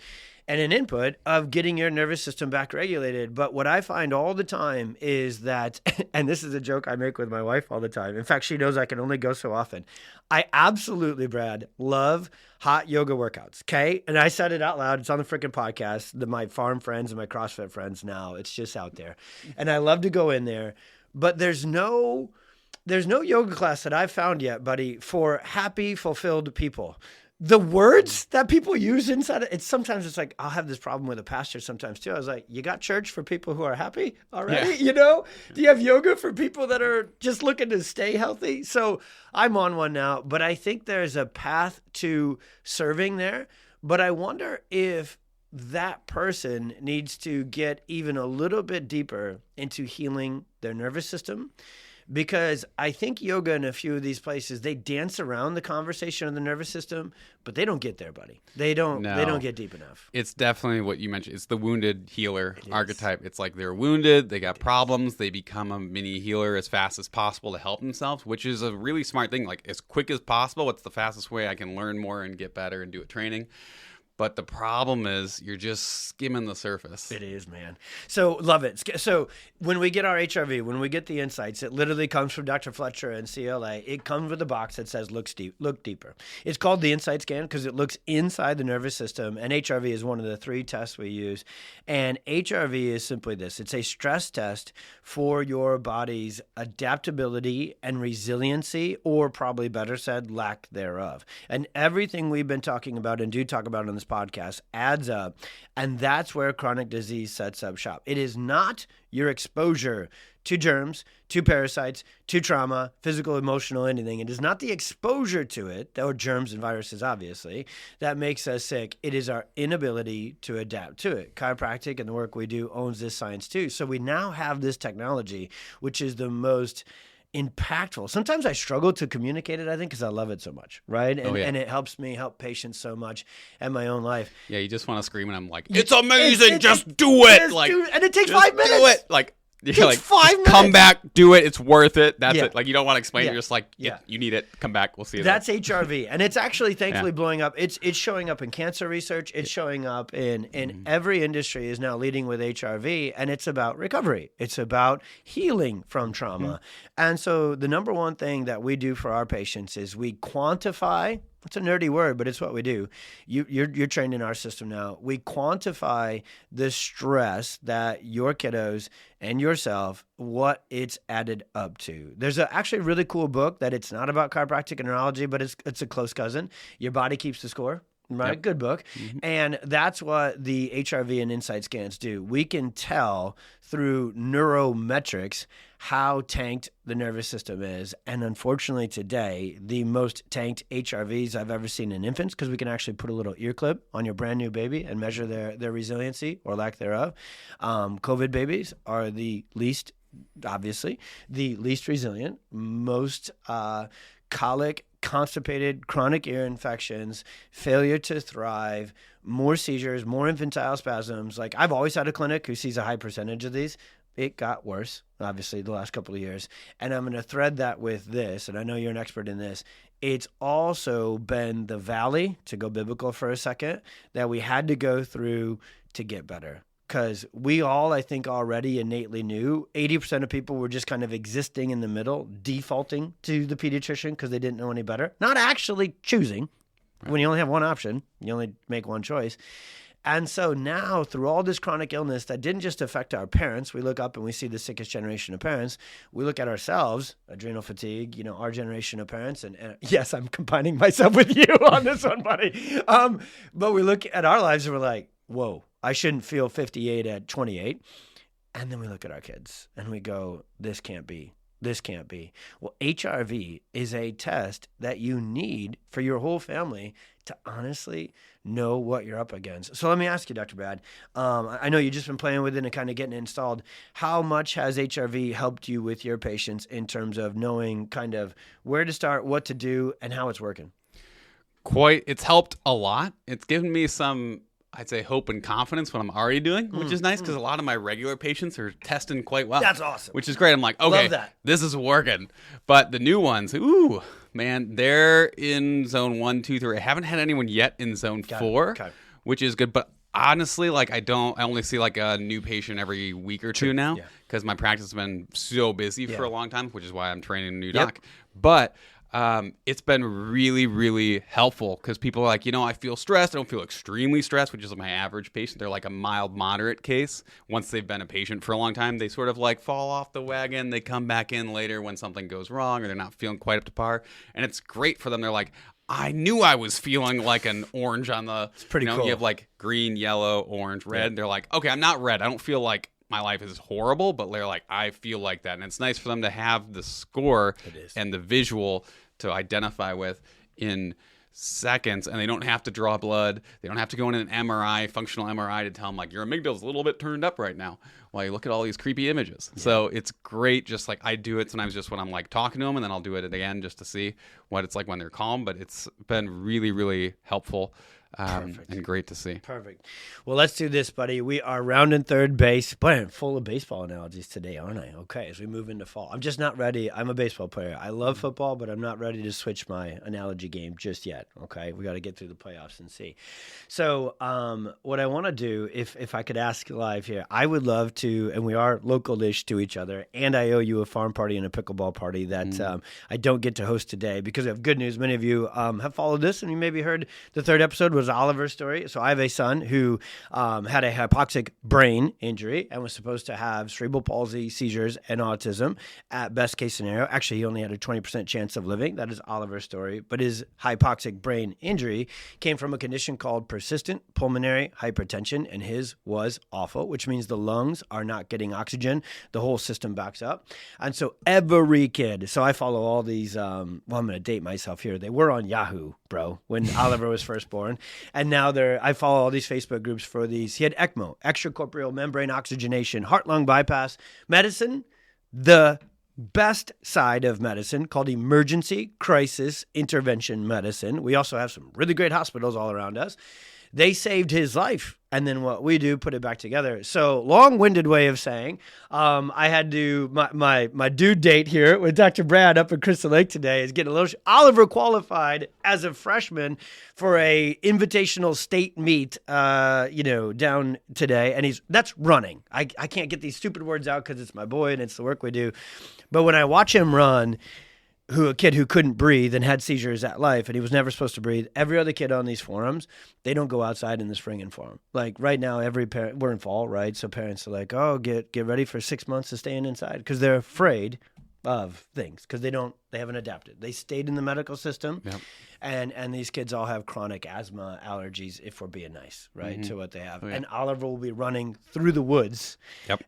S2: and an input of getting your nervous system back regulated. But what I find all the time is that, and this is a joke I make with my wife all the time. In fact, she knows I can only go so often. I absolutely, Brad, love hot yoga workouts. Okay. And I said it out loud. It's on the freaking podcast. My farm friends and my CrossFit friends now. It's just out there. And I love to go in there. But there's no yoga class that I've found yet, buddy, for happy, fulfilled people. The words that people use inside it, sometimes it's like, I'll have this problem with a pastor sometimes too. I was like, you got church for people who are happy already? Yeah. Do you have yoga for people that are just looking to stay healthy? So I'm on one now, but I think there's a path to serving there. But I wonder if that person needs to get even a little bit deeper into healing their nervous system. Because I think yoga in a few of these places, they dance around the conversation of the nervous system, but they don't get there, buddy. They don't get deep enough.
S1: It's definitely what you mentioned. It's the wounded healer archetype. It's like they're wounded, they got problems, they become a mini healer as fast as possible to help themselves, which is a really smart thing. Like, as quick as possible, what's the fastest way I can learn more and get better and do a training? But the problem is you're just skimming the surface.
S2: It is, man. So love it. So when we get our HRV, when we get the insights, it literally comes from Dr. Fletcher and CLA. It comes with a box that says look deeper. It's called the Insight Scan because it looks inside the nervous system. And HRV is one of the 3 tests we use. And HRV is simply this. It's a stress test for your body's adaptability and resiliency, or probably better said, lack thereof. And everything we've been talking about and do talk about on this podcast adds up, and that's where chronic disease sets up shop. It is not your exposure to germs, to parasites, to trauma, physical, emotional, anything. It is not the exposure to it, or germs and viruses, obviously, that makes us sick. It is our inability to adapt to it. Chiropractic and the work we do owns this science too. So we now have this technology, which is the most impactful. Sometimes I struggle to communicate it, I think, because I love it so much, right? And it helps me help patients so much in my own life.
S1: Yeah, you just want to scream, and I'm like, it's amazing, just do it!
S2: And it takes 5 minutes!
S1: Do it! Like,
S2: You're like, 5 minutes.
S1: Come back, do it. It's worth it. That's it. Like, you don't want to explain it. You're just like, you need it. Come back. We'll see you.
S2: That's HRV. And it's actually thankfully blowing up. It's showing up in cancer research. It's showing up in every industry is now leading with HRV. And it's about recovery. It's about healing from trauma. And so the number one thing that we do for our patients is we quantify. It's a nerdy word, but it's what we do. You're trained in our system now. We quantify the stress that your kiddos and yourself, what it's added up to. There's actually a really cool book that it's not about chiropractic and neurology, but it's a close cousin. Your Body Keeps the Score. Right,
S1: Yep.
S2: good book. And that's what the HRV and Insight scans do. We can tell through neurometrics how tanked the nervous system is. And unfortunately today, the most tanked HRVs I've ever seen in infants, because we can actually put a little ear clip on your brand new baby and measure their resiliency or lack thereof. COVID babies are the least, obviously, the least resilient, most colic, constipated, chronic ear infections, failure to thrive, more seizures, more infantile spasms. Like, I've always had a clinic who sees a high percentage of these. It got worse, obviously, the last couple of years. And I'm going to thread that with this, and I know you're an expert in this. It's also been the valley, to go biblical for a second, that we had to go through to get better. Because we all, I think, already innately knew 80% of people were just kind of existing in the middle, defaulting to the pediatrician because they didn't know any better, not actually choosing. Right. When you only have one option, you only make one choice. And so now, through all this chronic illness that didn't just affect our parents, we look up and we see the sickest generation of parents. We look at ourselves, adrenal fatigue, our generation of parents. And yes, I'm combining myself with you on this one, buddy. But we look at our lives and we're like, whoa, I shouldn't feel 58 at 28. And then we look at our kids and we go, this can't be. This can't be. Well, HRV is a test that you need for your whole family to honestly know what you're up against. So let me ask you, Dr. Brad, I know you've just been playing with it and kind of getting it installed. How much has HRV helped you with your patients in terms of knowing kind of where to start, what to do, and how it's working?
S1: It's helped a lot. It's given me some, I'd say, hope and confidence when I'm already doing, which is nice because a lot of my regular patients are testing quite well.
S2: That's awesome.
S1: Which is great. I'm like, okay, this is working. But the new ones, ooh, man, they're in zone 1, 2, 3. I haven't had anyone yet in zone 4, which is good. But honestly, like I only see like a new patient every week or two now because my practice has been so busy for a long time, which is why I'm training a new doc. But it's been really, really helpful because people are like, I feel stressed. I don't feel extremely stressed, which is my average patient. They're like a mild, moderate case. Once they've been a patient for a long time, they sort of like fall off the wagon. They come back in later when something goes wrong or they're not feeling quite up to par. And it's great for them. They're like, I knew I was feeling like an orange on the,
S2: it's pretty cool.
S1: You have like green, yellow, orange, red. Yeah. They're like, okay, I'm not red. I don't feel like my life is horrible, but they're like, I feel like that. And it's nice for them to have the score and the visual to identify with in seconds, and they don't have to draw blood. They don't have to go in an MRI, functional MRI, to tell them like your amygdala's a little bit turned up right now while you look at all these creepy images. Yeah. So it's great. Just like I do it sometimes just when I'm like talking to them, and then I'll do it again just to see what it's like when they're calm. But it's been really, really helpful. And great to see.
S2: Perfect. Well, let's do this, buddy. We are rounding third base. Boy, I'm full of baseball analogies today, aren't I? Okay, as we move into fall. I'm just not ready. I'm a baseball player. I love football, but I'm not ready to switch my analogy game just yet. Okay, we got to get through the playoffs and see. So what I want to do, if I could ask live here, I would love to, and we are local-ish to each other, and I owe you a farm party and a pickleball party that I don't get to host today because we have good news. Many of you have followed this, and you maybe heard the third episode was Oliver's story. So I have a son who had a hypoxic brain injury and was supposed to have cerebral palsy, seizures, and autism at best case scenario. Actually, he only had a 20% chance of living. That is Oliver's story. But his hypoxic brain injury came from a condition called persistent pulmonary hypertension, and his was awful, which means the lungs are not getting oxygen. The whole system backs up. And so every kid, so I follow all these, I'm going to date myself here. They were on Yahoo, bro, when Oliver was first born. And now I follow all these Facebook groups for these. He had ECMO, extracorporeal membrane oxygenation, heart-lung bypass, medicine, the best side of medicine called emergency crisis intervention medicine. We also have some really great hospitals all around us. They saved his life. And then what we do, put it back together. So long-winded way of saying, I had to, my due date here with Dr. Brad up at Crystal Lake today is getting a little, Oliver qualified as a freshman for a invitational state meet, down today. And that's running. I can't get these stupid words out because it's my boy and it's the work we do. But when I watch him run, a kid who couldn't breathe and had seizures at life, and he was never supposed to breathe. Every other kid on these forums, they don't go outside in the spring and fall. Like right now, every parent, we're in fall, right? So parents are like, oh, get ready for 6 months of staying inside because they're afraid of things because they haven't adapted. They stayed in the medical system.
S1: Yep.
S2: And these kids all have chronic asthma, allergies, if we're being nice, right, to what they have.
S1: Oh, yeah.
S2: And Oliver will be running through the woods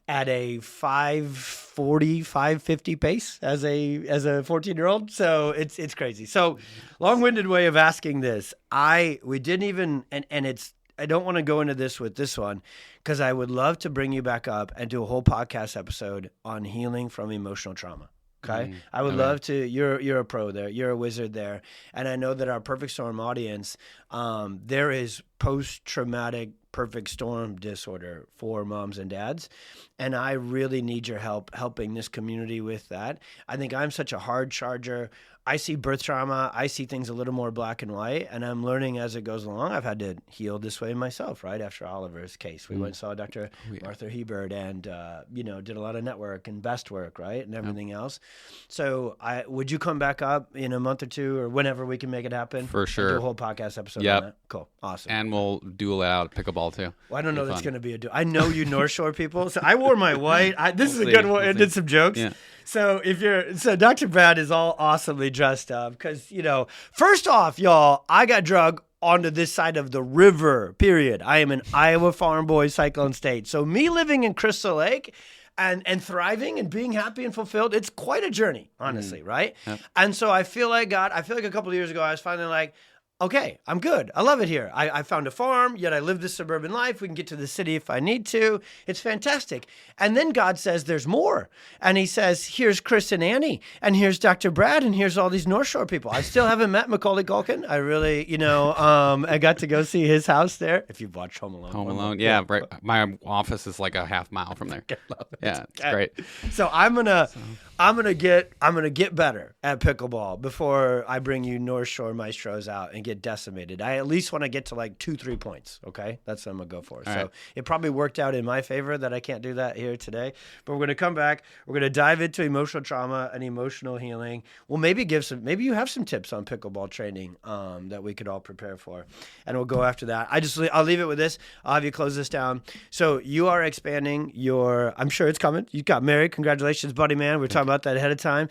S2: at a 5:40, 5:50 pace as a 14-year-old. So it's crazy. So long-winded way of asking this. We didn't even, and it's, I don't want to go into this with this one because I would love to bring you back up and do a whole podcast episode on healing from emotional trauma. Okay. I would love to, you're a pro there. You're a wizard there. And I know that our Perfect Storm audience, there is post-traumatic perfect storm disorder for moms and dads. And I really need your help helping this community with that. I think I'm such a hard charger. I see birth trauma. I see things a little more black and white, and I'm learning as it goes along. I've had to heal this way myself, right? After Oliver's case, we went and saw Dr. Arthur Hebert and, did a lot of network and best work, right? And everything else. So would you come back up in a month or two or whenever we can make it happen?
S1: For sure.
S2: Do a whole podcast episode on that? Cool. Awesome.
S1: And we'll duel it out at pickleball too.
S2: Well, I don't know that's going to be a duel. I know you North Shore people. So I wore my white. This is a good one. I did some jokes. Yeah. So Dr. Brad is all awesomely dressed up because, first off, y'all, I got drug onto this side of the river, period. I am an Iowa farm boy, Cyclone State. So me living in Crystal Lake and thriving and being happy and fulfilled, it's quite a journey, honestly, right? Yep. And so I feel like a couple of years ago, I was finally like, okay, I'm good. I love it here. I found a farm, yet I live this suburban life. We can get to the city if I need to. It's fantastic. And then God says there's more. And he says, here's Chris and Annie, and here's Dr. Brad, and here's all these North Shore people. I still haven't met Macaulay Culkin. I really, I got to go see his house there. If you've watched Home Alone.
S1: Home Alone, yeah. Right. My office is like a half mile from there. Yeah, it's great.
S2: So I'm gonna get better at pickleball before I bring you North Shore maestros out and get decimated. I at least want to get to like 2-3 points. Okay, that's what I'm gonna go for. All right. It probably worked out in my favor that I can't do that here today. But we're gonna come back. We're gonna dive into emotional trauma and emotional healing. We'll maybe maybe you have some tips on pickleball training that we could all prepare for, and we'll go after that. I'll leave it with this. I'll have you close this down. So you are expanding I'm sure it's coming. You got married. Congratulations, buddy, man. We're talking about that ahead of time.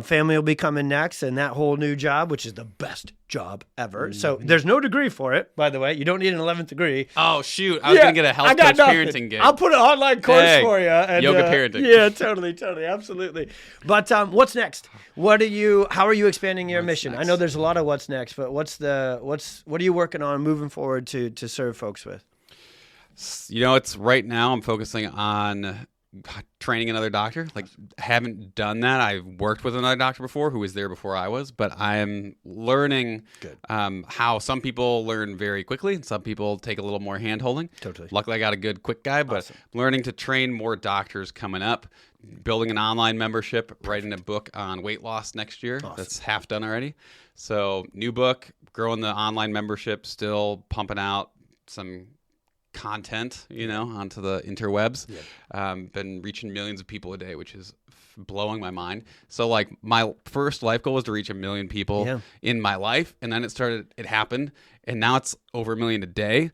S2: Family will be coming next, and that whole new job, which is the best job ever. Mm-hmm. So there's no degree for it, by the way. You don't need an 11th degree.
S1: Oh, shoot. I was going to get a health coach parenting gig.
S2: I'll put an online course for you. And,
S1: yoga parenting.
S2: Yeah, totally. Absolutely. But what's next? How are you expanding your mission? Next? I know there's a lot of what's next, but what are you working on moving forward to serve folks with?
S1: It's right now I'm focusing on training another doctor. Like, haven't done that. I've worked with another doctor before who was there before I was, but I'm learning how some people learn very quickly and some people take a little more hand-holding.
S2: Totally.
S1: Luckily, I got a good quick guy, but learning to train more doctors coming up, building an online membership, writing a book on weight loss next year. Awesome. That's half done already. So new book, growing the online membership, still pumping out some content, onto the interwebs. Been reaching millions of people a day, which is blowing my mind. So like my first life goal was to reach 1 million people in my life, and then it happened, and now it's over 1 million a day,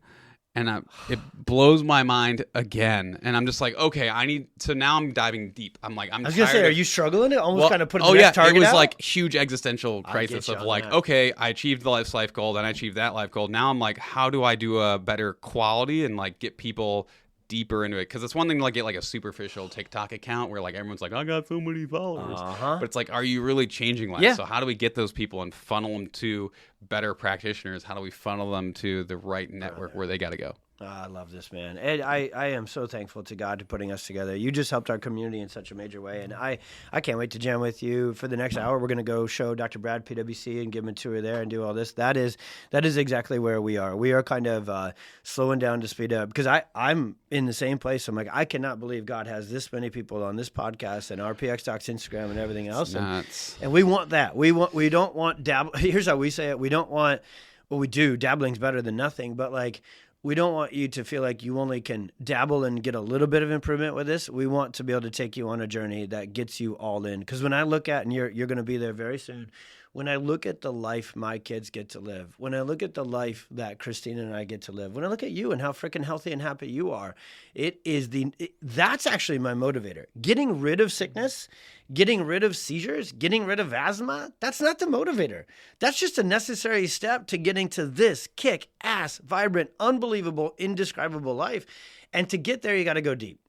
S1: and it blows my mind again. And I'm just like, okay, so now I'm diving deep. I'm like, I was
S2: gonna say, are you struggling to almost kind of put the next target
S1: it was
S2: out?
S1: like huge existential crisis of like, okay, I achieved the life goal, then I achieved that life goal. Now I'm like, how do I do a better quality and like get people deeper into it? Because it's one thing to like get like a superficial TikTok account where like everyone's like, I got so many followers, but it's like, are you really changing lives? So how do we get those people and funnel them to better practitioners? How do we funnel them to the right network where they got to go?
S2: I love this, man. Ed, I am so thankful to God for putting us together. You just helped our community in such a major way, and I can't wait to jam with you for the next hour. We're going to go show Dr. Brad PwC and give him a tour there and do all this. That is exactly where we are. We are kind of slowing down to speed up because I'm in the same place. I'm like, I cannot believe God has this many people on this podcast and RPX Docs Instagram and everything else. And we want that. We don't want dabble. Here's how we say it. We don't want, well, we do. Dabbling's better than nothing, but like, we don't want you to feel like you only can dabble and get a little bit of improvement with this. We want to be able to take you on a journey that gets you all in. Because when I look at, and you're going to be there very soon, when I look at the life my kids get to live, when I look at the life that Christina and I get to live, when I look at you and how freaking healthy and happy you are, that's actually my motivator. Getting rid of sickness, getting rid of seizures, getting rid of asthma, that's not the motivator. That's just a necessary step to getting to this kick-ass, vibrant, unbelievable, indescribable life. And to get there, you got to go deep.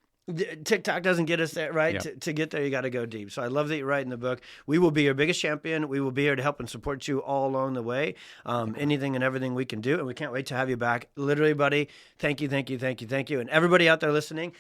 S2: TikTok doesn't get us there, right?
S1: Yep.
S2: To get there, you got to go deep. So I love that you're writing the book. We will be your biggest champion. We will be here to help and support you all along the way. Anything and everything we can do. And we can't wait to have you back. Literally, buddy, thank you. And everybody out there listening,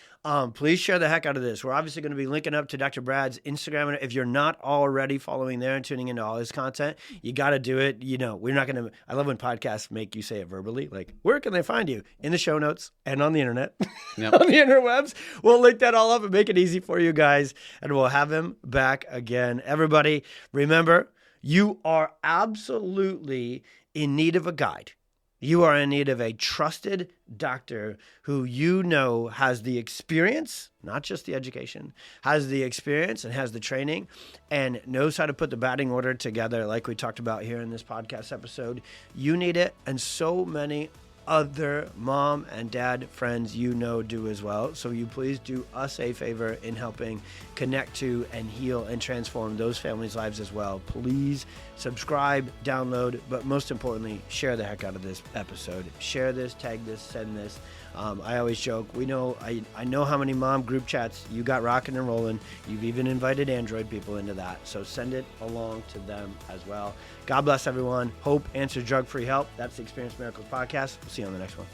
S2: please share the heck out of this. We're obviously going to be linking up to Dr. Brad's Instagram. And if you're not already following there and tuning into all his content, you got to do it. You know, we're not going to, I love when podcasts make you say it verbally. Like, where can they find you? In the show notes and on the internet,
S1: Yep.
S2: on the interwebs. We'll link that all up and make it easy for you guys. And we'll have him back again. Everybody, remember, you are absolutely in need of a guide. You are in need of a trusted doctor who you know has the experience, not just the education, has the experience and has the training and knows how to put the batting order together like we talked about here in this podcast episode. You need it, and so many other mom and dad friends you know do as well. So you please do us a favor in helping connect to and heal and transform those families' lives as well. Please subscribe, download, but most importantly, share the heck out of this episode. Share this, tag this, send this. I always joke, I know how many mom group chats you got rocking and rolling. You've even invited Android people into that. So send it along to them as well. God bless everyone. Hope answers drug-free help. That's the Experience Miracles podcast. We'll see you on the next one.